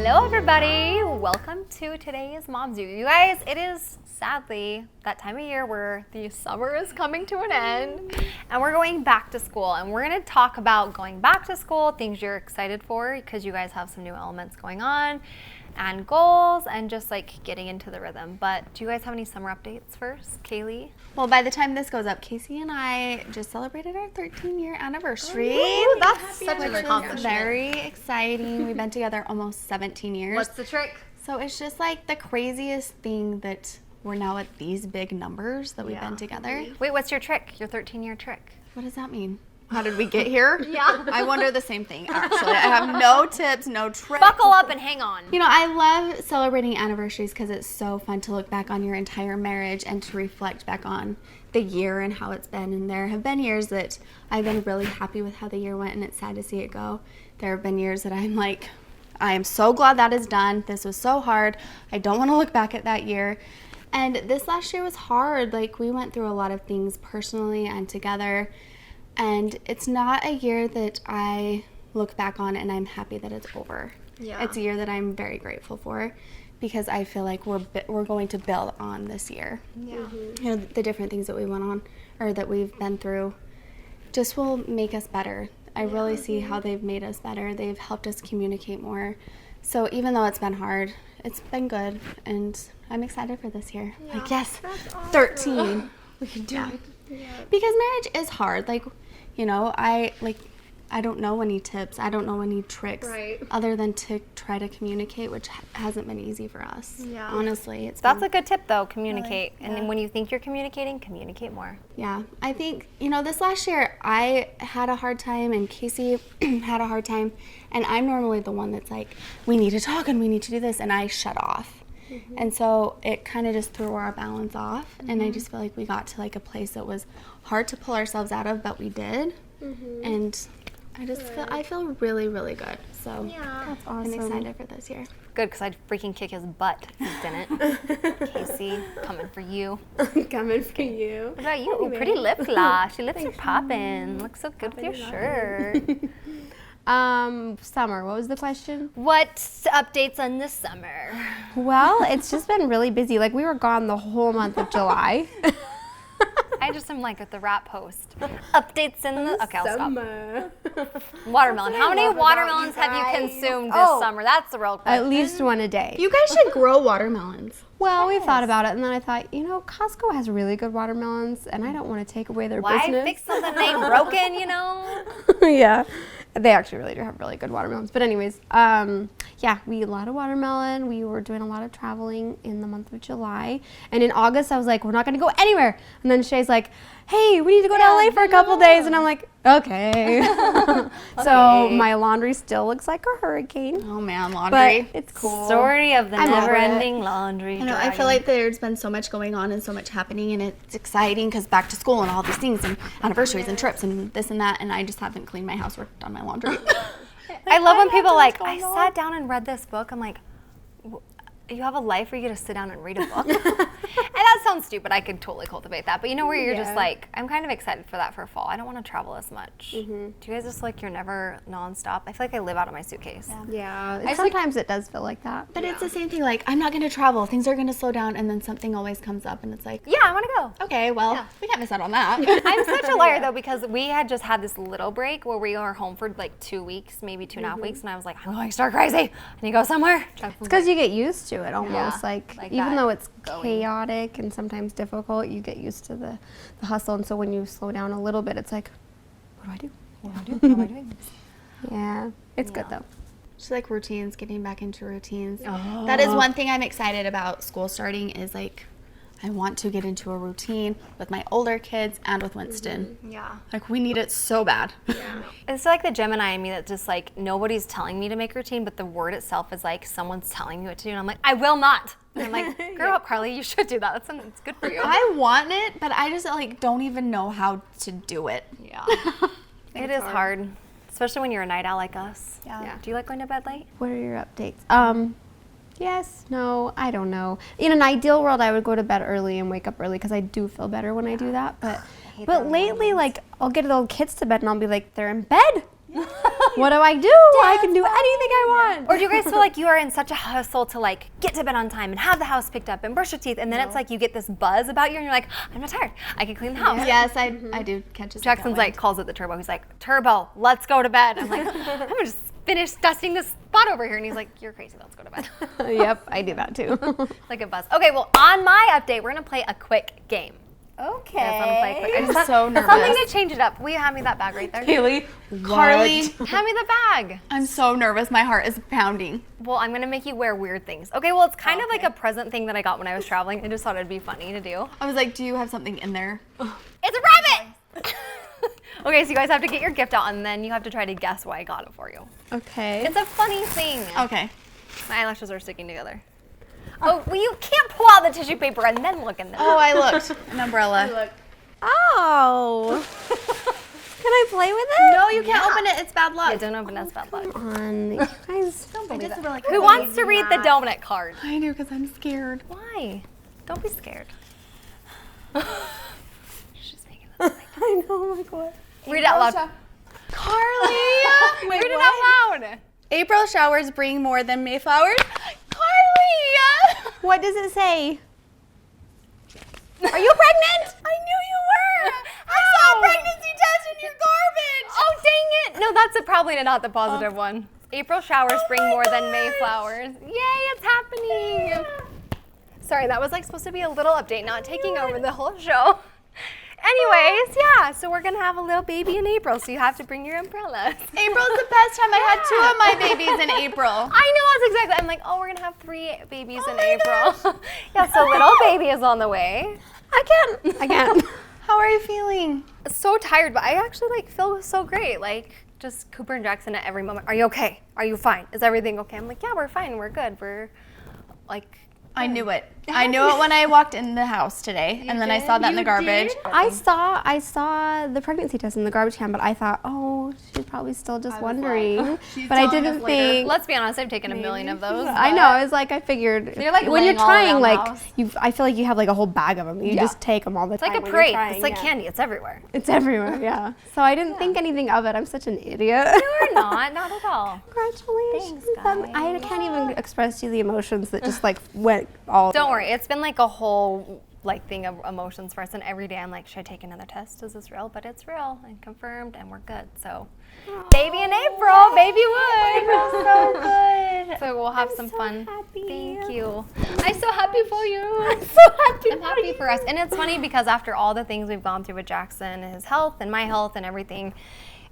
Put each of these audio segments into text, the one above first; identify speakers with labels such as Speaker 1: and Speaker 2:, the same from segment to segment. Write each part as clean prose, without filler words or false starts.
Speaker 1: Hello everybody, welcome to today's Mom's You. You guys, it is sadly that time of year where the summer is coming to an end and we're going back to school, and we're going to talk about going back to school, things you're excited for because you guys have some new elements going on and goals and just like getting into the rhythm. But do you guys have any summer updates first? Kaylee?
Speaker 2: Well, by the time this goes up, Casey and I just celebrated our 13-year anniversary.
Speaker 1: Ooh, that's such an accomplishment.
Speaker 2: Very exciting. We've been together almost 17 years.
Speaker 1: What's the trick?
Speaker 2: So it's just like the craziest thing that we're now at these big numbers that we've been together.
Speaker 1: Wait, what's your trick? Your 13-year trick?
Speaker 2: What does that mean? How did we get here?
Speaker 1: Yeah.
Speaker 2: I wonder the same thing, actually. I have no tips, no tricks.
Speaker 1: Buckle up and hang on.
Speaker 2: You know, I love celebrating anniversaries because it's so fun to look back on your entire marriage and to reflect back on the year and how it's been. And there have been years that I've been really happy with how the year went, and it's sad to see it go. There have been years that I'm like, I am so glad that is done. This was so hard. I don't want to look back at that year. And this last year was hard. Like, we went through a lot of things personally and together. And it's not a year that I look back on and I'm happy that it's over. Yeah. It's a year that I'm very grateful for because I feel like we're going to build on this year. Yeah. Mm-hmm. You know, the different things that we went on or that we've been through just will make us better. I really see how they've made us better. They've helped us communicate more. So even though it's been hard, it's been good, and I'm excited for this year. Yeah, like, yes, awesome. 13. We can do it. Yeah. Because marriage is hard. Like, you know, I don't know any tips. I don't know any tricks other than to try to communicate, which hasn't been easy for us. Yeah. Honestly,
Speaker 1: that's a good tip though, communicate. Yeah. And then when you think you're communicating, communicate more.
Speaker 2: Yeah. I think, you know, this last year I had a hard time and Casey had a hard time, and I'm normally the one that's like, we need to talk and we need to do this, and I shut off. Mm-hmm. And so it kind of just threw our balance off, and I just feel like we got to like a place that was hard to pull ourselves out of, but we did. Mm-hmm. And I feel really, really good. So that's awesome. I'm excited for this year.
Speaker 1: Good, because I'd freaking kick his butt if he didn't. Casey, coming for you.
Speaker 3: Coming for you.
Speaker 1: What about you? Pretty lip gloss. Your lips are popping. Looks so good with your shirt.
Speaker 3: Summer, what was the question?
Speaker 1: What updates on this summer?
Speaker 3: Well, it's just been really busy. Like, we were gone the whole month of July.
Speaker 1: I just am like with the rap post. Updates in the okay, I'll
Speaker 3: summer.
Speaker 1: Stop. Watermelon. How many watermelons have you consumed this summer? That's the real question.
Speaker 3: At least one a day.
Speaker 2: You guys should grow watermelons.
Speaker 3: Well, we thought about it, and then I thought, you know, Costco has really good watermelons, and I don't want to take away their business.
Speaker 1: Why fix something that ain't broken, you know?
Speaker 3: Yeah. They actually really do have really good watermelons. But anyways, yeah, we ate a lot of watermelon. We were doing a lot of traveling in the month of July. And in August, I was like, we're not going to go anywhere. And then Shay's like, hey, we need to go to LA for a couple days. And I'm like, okay. So my laundry still looks like a hurricane.
Speaker 2: Oh, man, laundry.
Speaker 3: But it's cool.
Speaker 1: Story of the never-ending laundry.
Speaker 2: I know, I feel like there's been so much going on and so much happening, and it's exciting because back to school and all these things and anniversaries and trips and this and that, and I just haven't cleaned my house or done my laundry.
Speaker 1: I love when people are like, I sat down and read this book. I'm like, you have a life where you get to sit down and read a book? And that sounds stupid. I could totally cultivate that. But you know where you're just like, I'm kind of excited for that for fall. I don't want to travel as much. Mm-hmm. Do you guys just like, you're never nonstop? I feel like I live out of my suitcase.
Speaker 3: Yeah. Sometimes it does feel like that.
Speaker 2: But it's the same thing. Like, I'm not going to travel. Things are going to slow down. And then something always comes up. And it's like,
Speaker 1: yeah, I want to go.
Speaker 2: Okay, well, we can't miss out on that.
Speaker 1: I'm such a liar, though, because we had just had this little break where we were home for like 2 weeks, maybe 2.5 weeks. And I was like, I'm going stir crazy. I need to go somewhere.
Speaker 3: It's because you get used to it almost. Like even though it's chaotic and sometimes difficult, you get used to the hustle. And so when you slow down a little bit, it's like, what do I do? What do I do? How am I doing this? Yeah, it's good though.
Speaker 2: Just like routines, getting back into routines. Oh. That is one thing I'm excited about school starting is like, I want to get into a routine with my older kids and with Winston. Mm-hmm. Yeah. Like, we need it so bad.
Speaker 1: Yeah. It's like the Gemini in me that just like, nobody's telling me to make routine, but the word itself is like, someone's telling me what to do. And I'm like, I will not. And I'm like, grow up, Carlie, you should do that. That's something that's good for you.
Speaker 2: I want it, but I just like don't even know how to do it.
Speaker 1: Yeah. It is hard, especially when you're a night owl like us. Yeah. Do you like going to bed late?
Speaker 3: What are your updates? Yes, no, I don't know. In an ideal world, I would go to bed early and wake up early because I do feel better when I do that. But lately, like, I'll get the kids to bed and I'll be like, they're in bed. What do I do? I can do anything I want.
Speaker 1: Or do you guys feel like you are in such a hustle to like get to bed on time and have the house picked up and brush your teeth, and then it's like you get this buzz about you and you're like, I'm not tired. I can clean the house.
Speaker 2: Yes, I do catch a
Speaker 1: Jackson's like calls it the turbo. He's like, Turbo, let's go to bed. I'm like, I'm gonna just finish dusting this spot over here. And he's like, you're crazy, let's go to bed.
Speaker 3: Yep, I do that too.
Speaker 1: Like a buzz. Okay, well, on my update, we're gonna play a quick game.
Speaker 2: Okay.
Speaker 1: Yes, I'm gonna play a quick. I just
Speaker 2: I'm
Speaker 1: thought-
Speaker 2: so nervous.
Speaker 1: Something to change it up. Will you hand me that bag right there?
Speaker 3: Carlie,
Speaker 2: Carlie,
Speaker 1: Hand me the bag.
Speaker 2: I'm so nervous. My heart is pounding.
Speaker 1: Well, I'm gonna make you wear weird things. Okay, well, it's kind of like a present thing that I got when I was traveling. I just thought it'd be funny to do.
Speaker 2: I was like, do you have something in there?
Speaker 1: It's a rabbit! Okay, so you guys have to get your gift out, and then you have to try to guess why I got it for you.
Speaker 3: Okay.
Speaker 1: It's a funny thing.
Speaker 2: Okay.
Speaker 1: My eyelashes are sticking together. Oh, well, you can't pull out the tissue paper and then look in there.
Speaker 2: Oh, I looked. An umbrella.
Speaker 3: Oh. Can I play with it?
Speaker 2: No, you can't open it. It's bad luck.
Speaker 1: Yeah, don't open that bad luck.
Speaker 3: Come on, you guys.
Speaker 2: I just really
Speaker 1: Who wants to read the donut card?
Speaker 2: I do because I'm scared.
Speaker 1: Why? Don't be scared. She's making this.
Speaker 3: I know, like what?
Speaker 1: Read it out loud.
Speaker 2: Carlie!
Speaker 1: Read it out loud.
Speaker 2: April showers bring more than Mayflowers. Carlie!
Speaker 3: What does it say? Are you pregnant?
Speaker 2: I knew you were. I saw a pregnancy test in your garbage.
Speaker 1: Oh, dang it. No, that's probably not the positive one. April showers bring more than Mayflowers. Yay, it's happening. Sorry, that was like supposed to be a little update, not taking over the whole show. Anyways, yeah, so we're gonna have a little baby in April, so you have to bring your umbrellas.
Speaker 2: April's the best time. I had 2 of my babies in April.
Speaker 1: I know, that's exactly. I'm like, oh, we're gonna have 3 babies in April. Yeah, so little baby is on the way.
Speaker 3: I can't.
Speaker 2: How are you feeling?
Speaker 1: So tired, but I actually like feel so great. Like just Cooper and Jackson at every moment. Are you okay? Are you fine? Is everything okay? I'm like, yeah, we're fine. We're good. We're like.
Speaker 2: I knew it. I knew it when I walked in the house today, and then I saw that in the garbage.
Speaker 3: I saw the pregnancy test in the garbage can, but I thought, oh, she's probably still just wondering. But I didn't think.
Speaker 1: Let's be honest, I've taken a million of those.
Speaker 3: I know. I was like, I figured.
Speaker 2: They're, like,
Speaker 3: when you're
Speaker 2: laying all
Speaker 3: trying,
Speaker 2: around the
Speaker 3: like
Speaker 2: house.
Speaker 3: I feel like you have like a whole bag of them. You just take them all the
Speaker 1: It's
Speaker 3: time.
Speaker 1: like a
Speaker 3: when you're
Speaker 1: parade.
Speaker 3: trying,
Speaker 1: It's like
Speaker 3: yeah.
Speaker 1: candy. It's everywhere.
Speaker 3: It's everywhere. Yeah. So I didn't think anything of it. I'm such an idiot.
Speaker 1: We're not at all.
Speaker 3: Congratulations.
Speaker 1: Thanks,
Speaker 3: I can't even express to you the emotions that just like went all.
Speaker 1: Don't worry. It's been like a whole like thing of emotions for us, and every day I'm like, should I take another test? Is this real? But it's real and confirmed, and we're good. So, baby in April, baby wood.
Speaker 2: So good.
Speaker 1: So we'll have some
Speaker 3: so
Speaker 1: fun.
Speaker 3: happy.
Speaker 1: Thank you. I'm so happy for you.
Speaker 3: I'm so happy.
Speaker 1: I'm happy for us. And it's funny because after all the things we've gone through with Jackson and his health and my health and everything,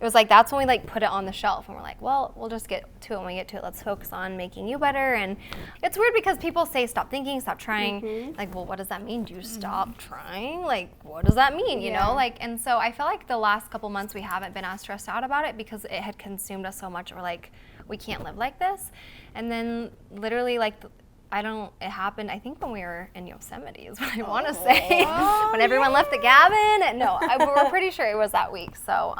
Speaker 1: it was like that's when we like put it on the shelf and we're like, well, we'll just get to it when we get to it. Let's focus on making you better. And it's weird because people say stop thinking, stop trying. Like, well, what does that mean? Do you stop trying? Like, what does that mean? You know, like, and so I feel like the last couple months we haven't been as stressed out about it because it had consumed us so much. We're like, we can't live like this. And then literally like it happened, I think when we were in Yosemite is what I want to say. When everyone left the cabin. And no, we're pretty sure it was that week. So,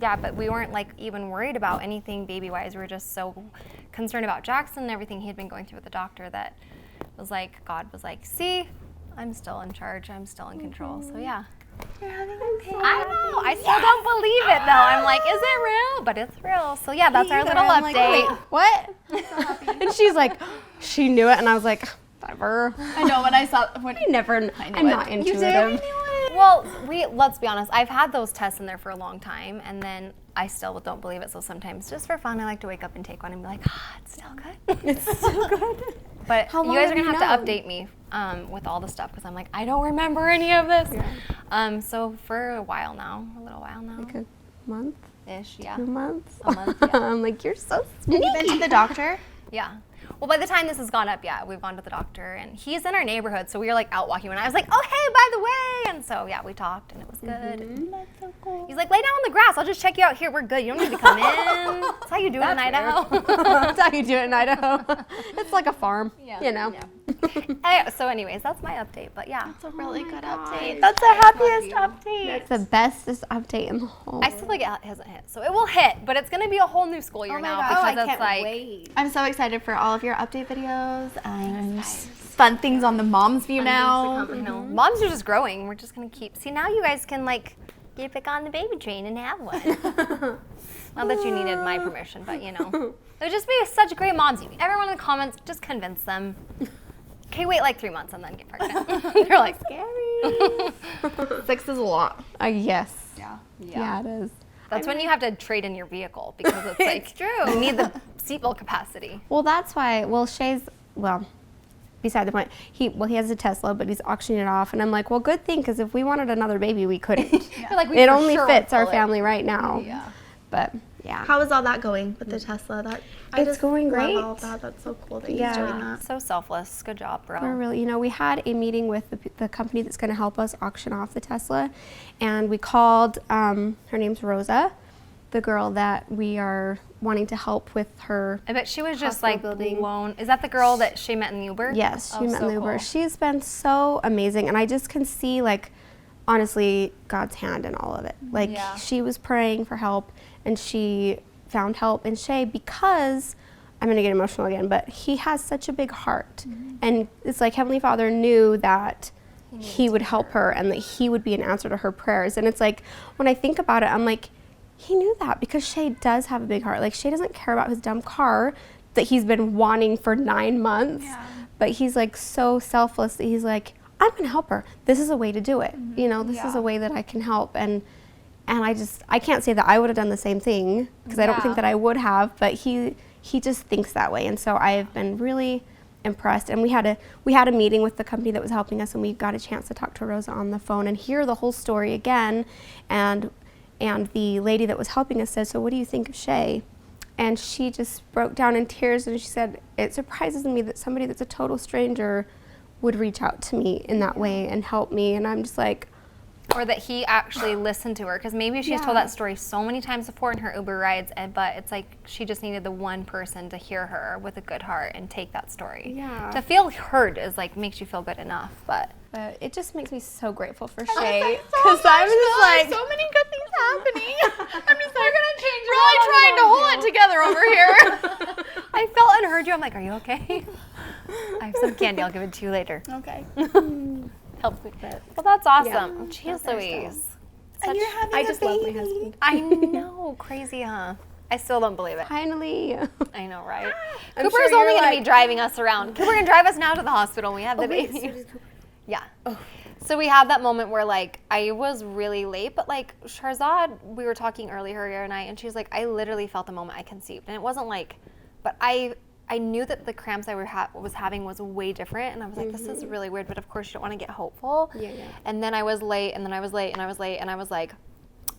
Speaker 1: yeah, but we weren't like even worried about anything baby-wise. We were just so concerned about Jackson and everything he had been going through with the doctor that was like, God was like, see, I'm still in charge. I'm still in control. So, yeah.
Speaker 2: You're having a baby.
Speaker 1: I know. I still don't believe it, though. I'm like, is it real? But it's real. So, yeah, that's our little
Speaker 2: I'm like,
Speaker 1: update.
Speaker 2: wait, what?
Speaker 3: And she's like, she knew it, and I was like, whatever.
Speaker 2: I know when I saw when
Speaker 3: I never.
Speaker 2: knew
Speaker 3: I'm
Speaker 2: it.
Speaker 3: not
Speaker 2: You did?
Speaker 3: intuitive.
Speaker 1: Well, let's be honest. I've had those tests in there for a long time, and then I still don't believe it. So sometimes, just for fun, I like to wake up and take one and be like, it's still good.
Speaker 3: It's so good.
Speaker 1: But
Speaker 3: How
Speaker 1: you
Speaker 3: long
Speaker 1: guys are
Speaker 3: have
Speaker 1: gonna
Speaker 3: you
Speaker 1: have to
Speaker 3: known?
Speaker 1: update me with all the stuff because I'm like, I don't remember any of this. Yeah. So for a while now, a little while now,
Speaker 3: Like a month,
Speaker 1: ish, yeah,
Speaker 3: 2 months.
Speaker 1: a month. Yeah.
Speaker 3: I'm like, you're so
Speaker 2: Have
Speaker 3: sneaky.
Speaker 2: you been to the doctor?
Speaker 1: Yeah. Well, by the time this has gone up, yeah, we've gone to the doctor, and he's in our neighborhood, so we were like out walking, and I was like, oh, hey, by the way, and so yeah, we talked, and it was good. And
Speaker 2: That's so cool.
Speaker 1: he's like, lay down on the grass. I'll just check you out here. We're good. You don't need to come in. That's how you do it in Idaho.
Speaker 3: That's how you do it in Idaho. It's like a farm, you know.
Speaker 1: So, anyways, that's my update. But yeah,
Speaker 2: That's a really good
Speaker 3: God.
Speaker 2: update. That's the happiest update.
Speaker 3: It's the bestest update in the whole.
Speaker 1: I still think it hasn't hit, so it will hit, but it's gonna be a whole new school year now because it's like.
Speaker 2: I'm so excited for all of your update videos and fun things on the Mom's View now.
Speaker 1: You know, moms are just growing. We're just gonna keep. See, now you guys can like get back on the baby train and have one. Not that you needed my permission, but you know. It would just be such great moms. Everyone in the comments, just convince them. Okay, wait like 3 months and then get pregnant. They're like,
Speaker 3: Scary.
Speaker 4: 6 is a lot.
Speaker 3: Yes.
Speaker 4: Yeah.
Speaker 3: It is.
Speaker 1: That's when you have to trade in your vehicle because it's like,
Speaker 4: It's true.
Speaker 1: you need the seatbelt capacity.
Speaker 3: Well, that's why. Well, Shay's. Well, beside the point. He has a Tesla, but he's auctioning it off, and I'm like, well, good thing, because if we wanted another baby, we couldn't.
Speaker 1: You're like, we
Speaker 3: It
Speaker 1: for
Speaker 3: only
Speaker 1: sure
Speaker 3: fits
Speaker 1: will
Speaker 3: our
Speaker 1: pull it.
Speaker 3: family right now.
Speaker 4: Yeah.
Speaker 3: But yeah.
Speaker 2: How is all that going with the Tesla?
Speaker 3: It's going
Speaker 2: love
Speaker 3: great.
Speaker 2: all of that. That's so cool that he's
Speaker 3: Yeah.
Speaker 2: doing that.
Speaker 1: So selfless. Good job, bro.
Speaker 3: We're really, we had a meeting with the company that's going to help us auction off the Tesla, and we called, her name's Rosa, the girl that we are wanting to help with her.
Speaker 1: I bet she was just
Speaker 3: Hospital
Speaker 1: like
Speaker 3: building.
Speaker 1: blown. Is that the girl that she met in the Uber?
Speaker 3: Yes, she
Speaker 1: Oh,
Speaker 3: met
Speaker 1: so
Speaker 3: in the Uber.
Speaker 1: cool.
Speaker 3: She's been so amazing, and I just can see, like, honestly, God's hand in all of it. Like,
Speaker 4: Yeah.
Speaker 3: she was praying for help, and she found help in Shay because, I'm going to get emotional again, but he has such a big heart. And it's like Heavenly Father knew that he would help her and that he would be an answer to her prayers. And it's like, when I think about it, I'm like, he knew that because Shay does have a big heart. Like, Shay doesn't care about his dumb car that he's been wanting for 9 months. But he's like so selfless that he's like, I'm going to help her. This is a way to do it. This is a way that I can help. And I can't say that I would have done the same thing because I don't think that I would have, but he just thinks that way. And so I've been really impressed. And we had a meeting with the company that was helping us, and we got a chance to talk to Rosa on the phone and hear the whole story again. And the lady that was helping us said, so what do you think of Shay? And she just broke down in tears, and she said, it surprises me that somebody that's a total stranger would reach out to me in that way and help me. And I'm just like,
Speaker 1: Or that he actually listened to her, because maybe she's told that story so many times before in her Uber rides, but it's like she just needed the one person to hear her with a good heart and take that story.
Speaker 3: Yeah.
Speaker 1: To feel heard is like makes you feel good enough, but
Speaker 3: it just makes me so grateful for Shay. Because I'm just like,
Speaker 4: so many good things happening. I'm just like, really trying to hold it together over here.
Speaker 1: I felt and heard you. I'm like, are you okay? I have some candy. I'll give it to you later.
Speaker 4: Okay.
Speaker 1: Helps me. Well, that's awesome.
Speaker 3: Yeah.
Speaker 1: Jeez Louise.
Speaker 4: And you're having
Speaker 3: I
Speaker 4: a
Speaker 3: just
Speaker 4: baby.
Speaker 3: love my husband.
Speaker 1: I know, crazy, huh? I still don't believe it.
Speaker 3: Finally.
Speaker 1: I know, right?
Speaker 3: I'm
Speaker 1: Cooper's
Speaker 3: sure you're
Speaker 1: only going to be
Speaker 3: like-
Speaker 1: driving us around. Cooper can drive us now to the hospital when we have the baby. Yeah. So we had that moment where like I was really late, but like Sharzad, we were talking earlier night, and she was like, I literally felt the moment I conceived, and it wasn't like, but I knew that the cramps I was having was way different, and I was like, this is really weird, but of course you don't want to get hopeful.
Speaker 3: Yeah.
Speaker 1: And then I was late, and then I was late, and I was late, and I was like,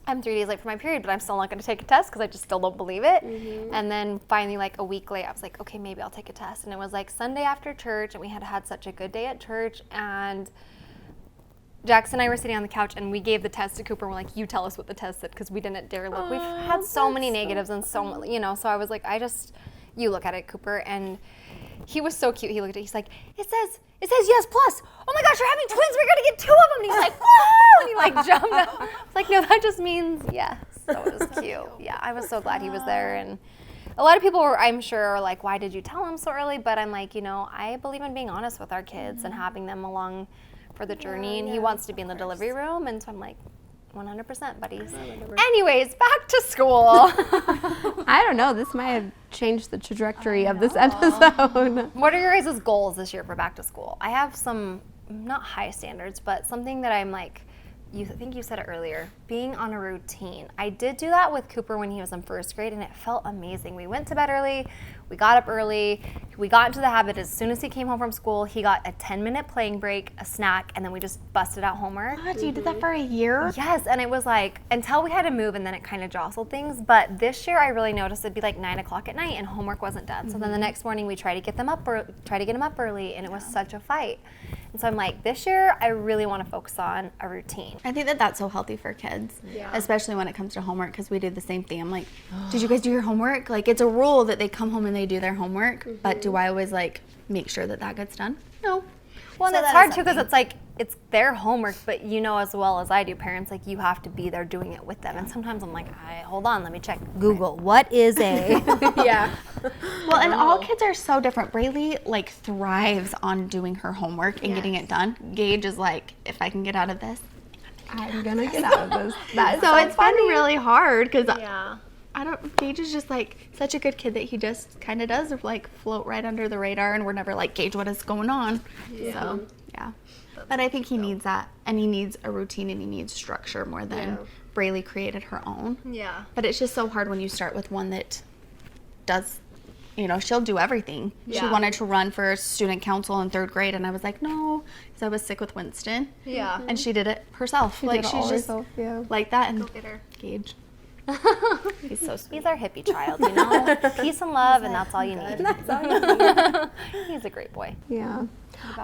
Speaker 1: I'm 3 days late for my period, but I'm still not going to take a test because I just still don't believe it. And then finally, like a week late, I was like, okay, maybe I'll take a test. And it was like Sunday after church, and we had such a good day at church, and Jackson and I were sitting on the couch, and we gave the test to Cooper. We're like, you tell us what the test said, because we didn't dare look. We've had so many negatives and so, so I was like, you look at it, Cooper. And he was so cute. He looked at it, he's like, it says yes plus. Oh my gosh, you're having twins. We're going to get 2 of them. And he's like, whoa! And he like jumped up. I was like, no, that just means yes. So it was cute. Yeah, I was so glad he was there. And a lot of people were, I'm sure, are like, why did you tell him so early? But I'm like, I believe in being honest with our kids and having them along for the journey. And he wants to be in the delivery room. And so I'm like, 100% buddies. Anyways, back to school.
Speaker 3: I don't know. This might have changed the trajectory of this episode.
Speaker 1: What are your guys' goals this year for back to school? I have some, not high standards, but something that I'm like, I think you said it earlier, being on a routine. I did do that with Cooper when he was in first grade, and it felt amazing. We went to bed early, we got up early, we got into the habit as soon as he came home from school, he got a 10-minute playing break, a snack, and then we just busted out homework.
Speaker 2: God, you did that for a year?
Speaker 1: Yes, and it was like, until we had to move, and then it kind of jostled things. But this year, I really noticed it'd be like 9 o'clock at night, and homework wasn't done. So then the next morning, we try to get them up early, and it was such a fight. And so I'm like, this year, I really want to focus on a routine.
Speaker 2: I think that that's so healthy for kids, especially when it comes to homework, because we did the same thing. I'm like, did you guys do your homework? Like, it's a rule that they come home and they do their homework, but do I always, like, make sure that that gets done? No.
Speaker 1: Well, and
Speaker 2: So
Speaker 1: it's
Speaker 2: that
Speaker 1: hard
Speaker 2: is
Speaker 1: too, because
Speaker 2: something.
Speaker 1: it's like, it's their homework, but you know as well as I do, parents, like, you have to be there doing it with them. And sometimes I'm like, hold on, let me check Google. What is a...
Speaker 3: Yeah.
Speaker 2: Well, and all kids are so different. Braylee, like, thrives on doing her homework and getting it done. Gage is like, if I can get out of this,
Speaker 3: I'm gonna get out of this. That is
Speaker 2: So it's
Speaker 3: funny.
Speaker 2: been really hard because
Speaker 1: Yeah.
Speaker 2: Gage is just like such a good kid that he just kind of does like float right under the radar, and we're never like, Gage, what is going on? So yeah, but I think he needs that, and he needs a routine, and he needs structure more than Braylee created her own.
Speaker 1: Yeah.
Speaker 2: But it's just so hard when you start with one that does, she'll do everything. She
Speaker 1: Yeah.
Speaker 2: wanted to run for student council in 3rd grade, and I was like, no, because I was sick with Winston.
Speaker 1: Yeah.
Speaker 2: And she did it herself.
Speaker 3: She
Speaker 2: like
Speaker 3: did it
Speaker 2: she's
Speaker 3: all
Speaker 2: just
Speaker 3: herself, yeah.
Speaker 2: like that. And
Speaker 1: Get her.
Speaker 2: Gage, he's so sweet.
Speaker 1: He's our hippie child, Peace and love, and that's all you need. He's a great boy.
Speaker 3: Yeah.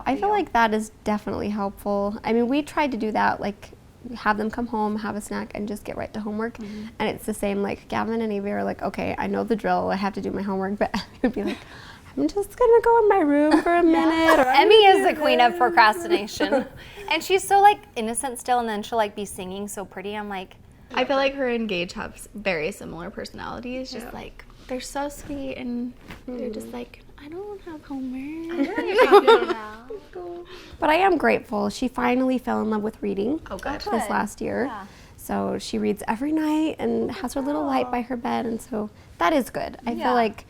Speaker 3: I feel like that is definitely helpful. I mean, we tried to do that, like have them come home, have a snack, and just get right to homework. And it's the same, like Gavin and Evie are like, okay, I know the drill, I have to do my homework, but I would be like, I'm just gonna go in my room for a minute. Or I'm
Speaker 1: Emmy
Speaker 3: gonna
Speaker 1: is
Speaker 3: do
Speaker 1: the queen of
Speaker 3: this.
Speaker 1: procrastination. And she's so like innocent still, and then she'll like be singing so pretty. I'm like,
Speaker 2: I feel like her and Gage have very similar personalities. Just like they're so sweet, and they're just like, I don't have homework.
Speaker 3: But I am grateful. She finally fell in love with reading this
Speaker 1: good.
Speaker 3: last year.
Speaker 1: Yeah.
Speaker 3: So she reads every night and has her little light by her bed, and so that is good. I feel like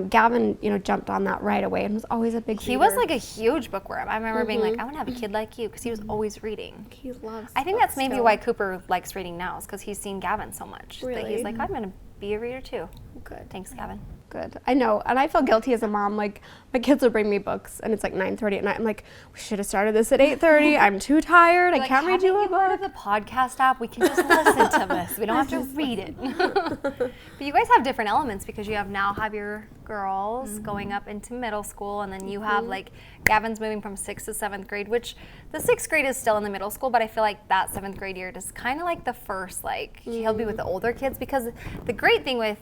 Speaker 3: Gavin, jumped on that right away and was always a big
Speaker 1: he
Speaker 3: reader.
Speaker 1: was like a huge bookworm. I remember being like, I want to have a kid like you, because he was always reading.
Speaker 3: he loves.
Speaker 1: I think that's maybe why Cooper likes reading now, is because he's seen Gavin so much that
Speaker 3: Really?
Speaker 1: he's like, I'm going to be a reader too.
Speaker 3: Good.
Speaker 1: Thanks, Gavin.
Speaker 3: Good. I know, and I feel guilty as a mom. Like my kids will bring me books, and it's like 9:30 at night. I'm like, we should have started this at 8:30. I'm too tired. I can't read you a
Speaker 1: Part of
Speaker 3: book.
Speaker 1: the podcast app, we can just listen to this. We don't have to read it. But you guys have different elements, because you now have your girls going up into middle school, and then you have like Gavin's moving from 6th to 7th grade, which the 6th grade is still in the middle school, but I feel like that 7th grade year is kind of like the first, like he'll be with the older kids, because the great thing with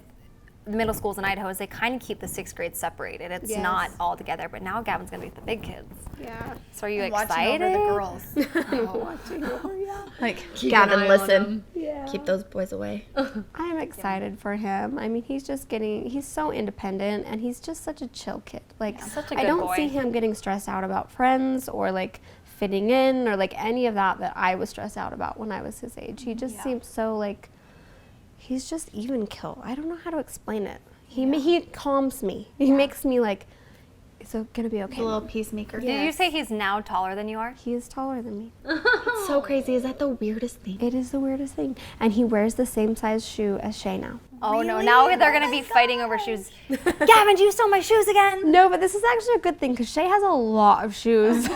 Speaker 1: the middle schools in Idaho is they kind of keep the 6th grade separated. It's not all together, but now Gavin's going to be with the big kids.
Speaker 3: Yeah.
Speaker 1: So are you
Speaker 4: Watching
Speaker 1: excited?
Speaker 4: over the girls.
Speaker 2: Like
Speaker 4: Keep an
Speaker 2: Gavin,
Speaker 4: eye on
Speaker 2: listen,
Speaker 3: Yeah.
Speaker 2: keep those boys away.
Speaker 3: I'm excited for him. I mean, he's so independent, and he's just such a chill kid. Like,
Speaker 1: such a
Speaker 3: I
Speaker 1: good
Speaker 3: don't
Speaker 1: boy.
Speaker 3: see him getting stressed out about friends or like fitting in or like any of that I was stressed out about when I was his age. He just seems so like, he's just even kill. I don't know how to explain it. He calms me. He makes me like, it's gonna be okay.
Speaker 2: A little peacemaker.
Speaker 1: Did you say he's now taller than you are?
Speaker 3: He is taller than me.
Speaker 2: It's so crazy. Is that the weirdest thing?
Speaker 3: It is the weirdest thing. And he wears the same size shoe as Shay now.
Speaker 1: Oh no, now they're going to be fighting over shoes. Gavin, do you stole my shoes again?
Speaker 3: No, but this is actually a good thing because Shay has a lot of shoes.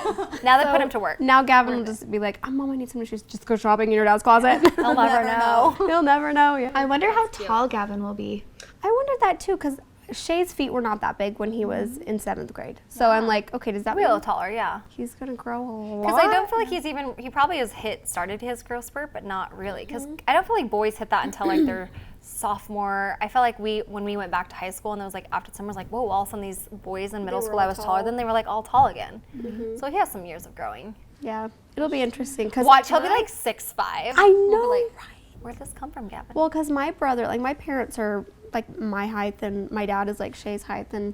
Speaker 1: Now they put him to work.
Speaker 3: Now Gavin will just be like, Mom, I need some new shoes. Just go shopping in your dad's closet.
Speaker 1: He'll never know.
Speaker 3: He'll never know. Yeah.
Speaker 2: I wonder how tall Gavin will be.
Speaker 3: I wondered that too because Shay's feet were not that big when he was in 7th grade. So I'm like, okay, does that
Speaker 1: He'll be a
Speaker 3: mean
Speaker 1: little taller, yeah.
Speaker 3: he's going to grow a lot?
Speaker 1: Because I don't feel like he probably has started his growth spurt, but not really. Because I don't feel like boys hit that until like their sophomore. I felt like when we went back to high school and it was like after summer, was like, whoa, all of a sudden these boys in middle school I was taller than, they were like all tall again. So he has some years of growing.
Speaker 3: Yeah, it'll be interesting. Cause
Speaker 1: Watch, he'll be like 6'5".
Speaker 3: I
Speaker 1: We'll
Speaker 3: know.
Speaker 1: be like, where'd this come from, Gavin?
Speaker 3: Well, because my brother, like my parents are like my height and my dad is like Shay's height and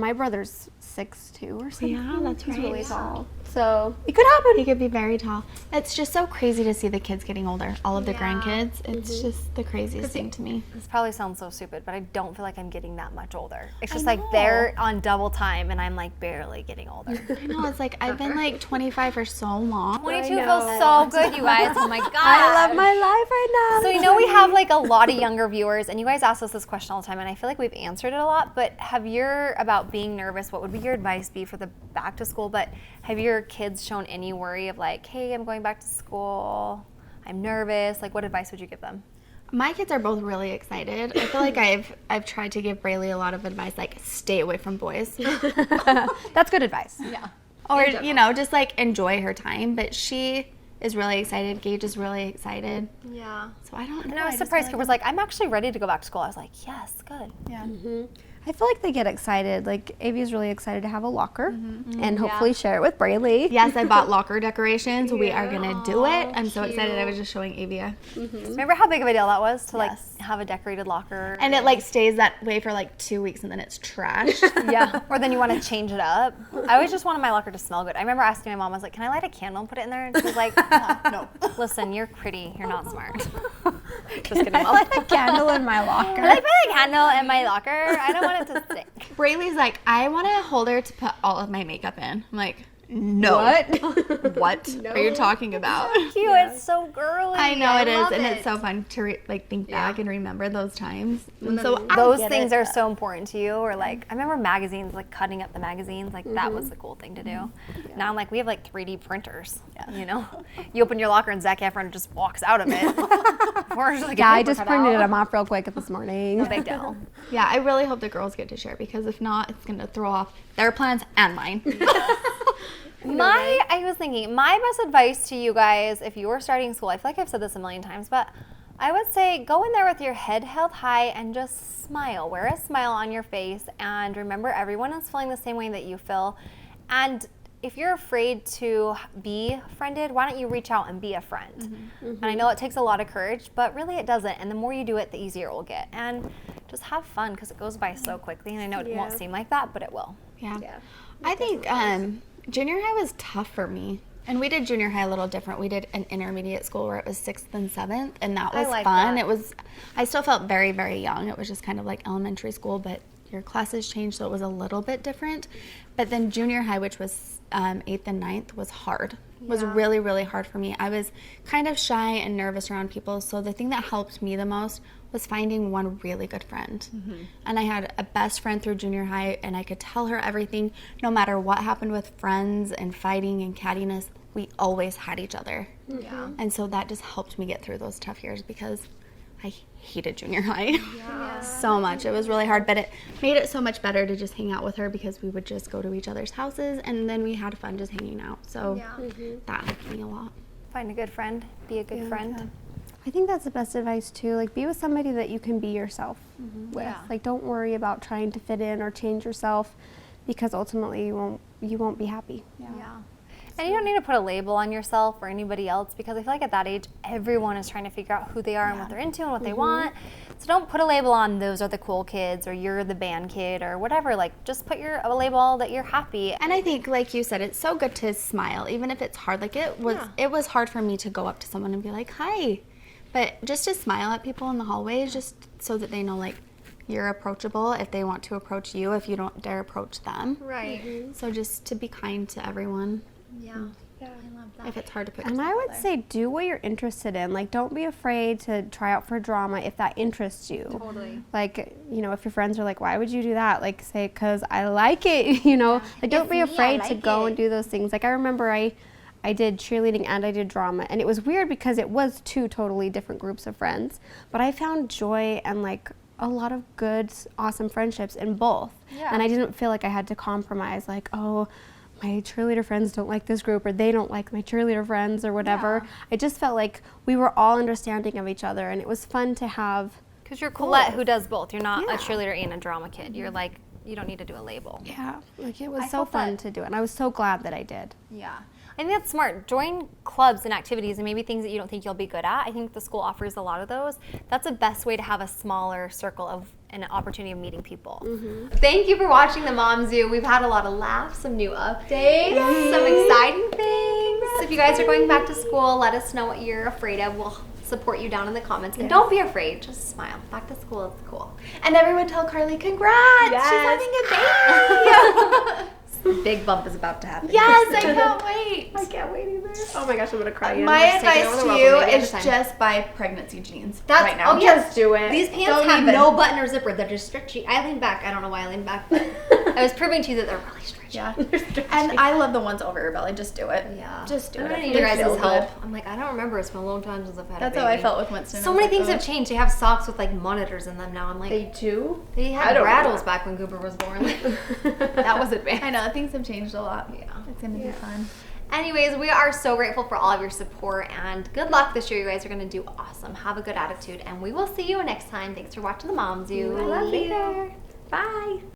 Speaker 3: my brother's 6'2" or something.
Speaker 2: Yeah, that's
Speaker 3: He's
Speaker 2: right.
Speaker 3: really tall. So it could happen.
Speaker 2: He could be very tall. It's just so crazy to see the kids getting older. All of the grandkids. It's just the craziest thing to me.
Speaker 1: This probably sounds so stupid, but I don't feel like I'm getting that much older. It's just like they're on double time and I'm like barely getting older.
Speaker 2: I know, it's like I've been like 25 for so long.
Speaker 1: 22 feels so good, you guys. Oh my god.
Speaker 3: I love my life right now.
Speaker 1: So you know we have like a lot of younger viewers, and you guys ask us this question all the time, and I feel like we've answered it a lot. But about being nervous, what would be your advice be for the back to school? But have your kids shown any worry of like, hey, I'm going back to school, I'm nervous? Like, what advice would you give them?
Speaker 2: My kids are both really excited. I feel like I've tried to give Braylee a lot of advice, like stay away from boys,
Speaker 3: That's good advice.
Speaker 1: Yeah.
Speaker 2: or just like enjoy her time. But she is really excited. Gage is really excited.
Speaker 4: Yeah.
Speaker 2: So I don't know.
Speaker 1: And I was surprised. Cooper was like, I'm actually ready to go back to school. I was like, yes, good.
Speaker 4: Yeah.
Speaker 3: I feel like they get excited. Like Avia's really excited to have a locker and hopefully share it with Braylee.
Speaker 2: Yes, I bought locker decorations. We are gonna do it. I'm so excited. I was just showing Avia.
Speaker 1: Remember how big of a deal that was to like have a decorated locker?
Speaker 2: And it like stays that way for like 2 weeks and then it's trashed.
Speaker 1: Yeah. Or then you want to change it up. I always just wanted my locker to smell good. I remember asking my mom, I was like, can I light a candle and put it in there? And she was like, no. Listen, you're pretty. You're not smart. Just kidding, Mom.
Speaker 3: I like a candle in my locker.
Speaker 1: I put a candle in my locker. I don't want it to stink.
Speaker 2: Braylee's like, I want a holder to put all of my makeup in. I'm like, no.
Speaker 3: What?
Speaker 2: What are you talking about?
Speaker 1: Cute. It's so girly.
Speaker 2: I know it is,
Speaker 1: love
Speaker 2: and
Speaker 1: it.
Speaker 2: it's so fun to think back and remember those times. And so
Speaker 1: Those things are so important to you. Or like, I remember magazines, like cutting up the magazines. Like that was the cool thing to do. Now I'm like, we have like 3D printers. You know, you open your locker and Zac Efron just walks out of it. Or just, like,
Speaker 3: Yeah,
Speaker 1: a
Speaker 3: I
Speaker 1: paper
Speaker 3: just
Speaker 1: cutout.
Speaker 3: printed them off real quick this morning.
Speaker 1: No big deal.
Speaker 2: yeah, I really hope the girls get to share because if not, it's gonna throw off their plans and mine.
Speaker 1: I was thinking, my best advice to you guys, if you're starting school, I feel like I've said this a million times, but I would say go in there with your head held high and just smile. Wear a smile on your face and remember everyone is feeling the same way that you feel. And if you're afraid to be friended, why don't you reach out and be a friend? And I know it takes a lot of courage, but really it doesn't. And the more you do it, the easier it will get. And just have fun because it goes by so quickly. And I know it won't seem like that, but it will.
Speaker 2: Yeah. I think junior high was tough for me. And we did junior high a little different. We did an intermediate school where it was 6th and 7th, and that was fun.
Speaker 1: that.
Speaker 2: I still felt very, very young. It was just kind of like elementary school, but your classes changed, so it was a little bit different. But then junior high, which was 8th and 9th, was hard. It was really, really hard for me. I was kind of shy and nervous around people, so the thing that helped me the most was finding one really good friend. And I had a best friend through junior high, and I could tell her everything. No matter what happened with friends and fighting and cattiness, we always had each other. And so that just helped me get through those tough years because I hated junior high so much. It was really hard, but it made it so much better to just hang out with her because we would just go to each other's houses and then we had fun just hanging out. So that helped me a lot.
Speaker 1: Find a good friend. Be a good friend.
Speaker 3: I think that's the best advice too. Like, be with somebody that you can be yourself with. Like, don't worry about trying to fit in or change yourself, because ultimately you won't be happy.
Speaker 1: Yeah. And you don't need to put a label on yourself or anybody else, because I feel like at that age, everyone is trying to figure out who they are and what they're into and what they want. So don't put a label on those are the cool kids or you're the band kid or whatever. Like, just put a label that you're happy.
Speaker 2: And I think, like you said, it's so good to smile, even if it's hard. Like, it was hard for me to go up to someone and be like, hi. But just to smile at people in the hallways, just so that they know, like, you're approachable if they want to approach you, if you don't dare approach them.
Speaker 1: Right.
Speaker 2: So just to be kind to everyone.
Speaker 1: Yeah. I love that.
Speaker 2: If it's hard to put
Speaker 3: And
Speaker 2: yourself
Speaker 3: I would
Speaker 2: out there.
Speaker 3: say do what you're interested in. Like, don't be afraid to try out for drama if that interests you.
Speaker 1: Totally.
Speaker 3: Like, you know, if your friends are like, why would you do that? Like, say, because I like it, you know. Like, don't be afraid to go and do those things. Like, I remember I did cheerleading and I did drama. And it was weird because it was two totally different groups of friends. But I found joy and, like, a lot of good, awesome friendships in both.
Speaker 1: Yeah.
Speaker 3: And I didn't feel like I had to compromise, like, oh, my cheerleader friends don't like this group, or they don't like my cheerleader friends, or whatever.
Speaker 1: Yeah.
Speaker 3: I just felt like we were all understanding of each other, and it was fun to have.
Speaker 1: Because you're Colette who does both. You're not a cheerleader and a drama kid. You're like, you don't need to do a label.
Speaker 3: Yeah, like it was so fun to do it, and I was so glad that I did.
Speaker 1: Yeah. I think that's smart. Join clubs and activities and maybe things that you don't think you'll be good at. I think the school offers a lot of those. That's the best way to have a smaller circle of an opportunity of meeting people. Thank you for watching the Mom Zoo. We've had a lot of laughs, some new updates, some exciting things. If you guys are going back to school, let us know what you're afraid of. We'll support you down in the comments. And don't be afraid. Just smile. Back to school is cool.
Speaker 2: And everyone tell Carlie, congrats!
Speaker 1: Yes.
Speaker 2: She's having a baby!
Speaker 1: Big bump is about to happen.
Speaker 2: Yes, I can't wait!
Speaker 3: I can't wait either. Oh my gosh, I'm gonna cry.
Speaker 2: My advice to you is just buy pregnancy jeans right now.
Speaker 1: Oh, yes.
Speaker 3: Just do it.
Speaker 1: These pants
Speaker 2: Don't
Speaker 1: have
Speaker 2: even.
Speaker 1: no button or zipper. They're just stretchy. I leaned back. I don't know why I leaned back, but I was proving to you that they're really stretchy.
Speaker 2: Yeah. And I love the ones over your belly. Just do it.
Speaker 1: Yeah.
Speaker 2: Just do
Speaker 1: I'm
Speaker 2: it.
Speaker 1: gonna
Speaker 2: It
Speaker 1: need your
Speaker 2: makes
Speaker 1: guys'
Speaker 2: you feel
Speaker 1: help.
Speaker 2: good.
Speaker 1: I'm like, I don't remember. It's been a long time since I've had
Speaker 2: That's
Speaker 1: a
Speaker 2: how
Speaker 1: baby.
Speaker 2: I felt with Winston.
Speaker 1: So many things have changed. They have socks with like monitors in them now. I'm like,
Speaker 2: They do?
Speaker 1: they had rattles back when Cooper was born. That was advanced.
Speaker 2: I know, things have changed a lot.
Speaker 1: Yeah.
Speaker 2: It's going to be fun.
Speaker 1: Anyways, we are so grateful for all of your support and good luck this year. You guys are going to do awesome. Have a good attitude, and we will see you next time. Thanks for watching the Mom Zoo. I love you. Bye.